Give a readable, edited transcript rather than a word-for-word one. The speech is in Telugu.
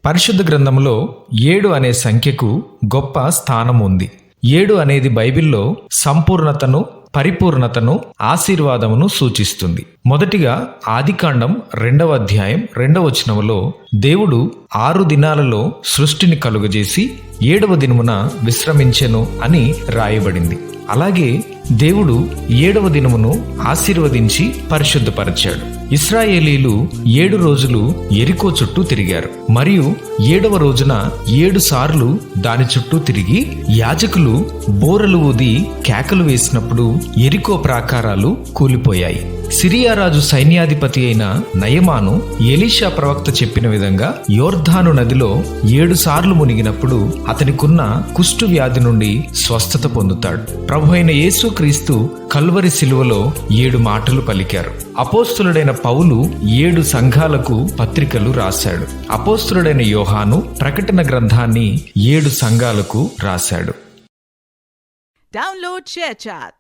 పరిశుద్ధ గ్రంథంలో 7 అనే సంఖ్యకు గొప్ప స్థానం ఉంది. 7 అనేది బైబిల్లో సంపూర్ణతను, పరిపూర్ణతను, ఆశీర్వాదమును సూచిస్తుంది. మొదటిగా ఆదికాండం 2వ అధ్యాయం 2వ వచనములో దేవుడు 6 దినాలలో సృష్టిని కలుగజేసి 7వ దినమున విశ్రమించెను అని రాయబడింది. అలాగే దేవుడు 7వ దినమును ఆశీర్వదించి పరిశుద్ధపరిచాడు. ఇశ్రాయేలీలు 7 రోజులు యెరికో చుట్టూ తిరిగారు మరియు 7వ రోజున 7 సార్లు దాని చుట్టూ తిరిగి యాజకులు బోరలు ఊది కేకలు వేసినప్పుడు యెరికో ప్రాకారాలు కూలిపోయాయి. సిరియా రాజు సైన్యాధిపతి అయిన నయమాను ఎలీషా ప్రవక్త చెప్పిన విధంగా యోర్దాను నదిలో 7 సార్లు మునిగినప్పుడు అతనికున్న కుష్టు వ్యాధి నుండి స్వస్థత పొందుతాడు. ప్రభు అయిన యేసుక్రీస్తు కల్వరి శిలువలో 7 మాటలు పలికారు. అపోస్తులుడైన పౌలు 7 సంఘాలకు పత్రికలు రాశాడు. అపోస్తులుడైన యోహాను ప్రకటన గ్రంథాన్ని 7 సంఘాలకు రాశాడు. Download ShareChat.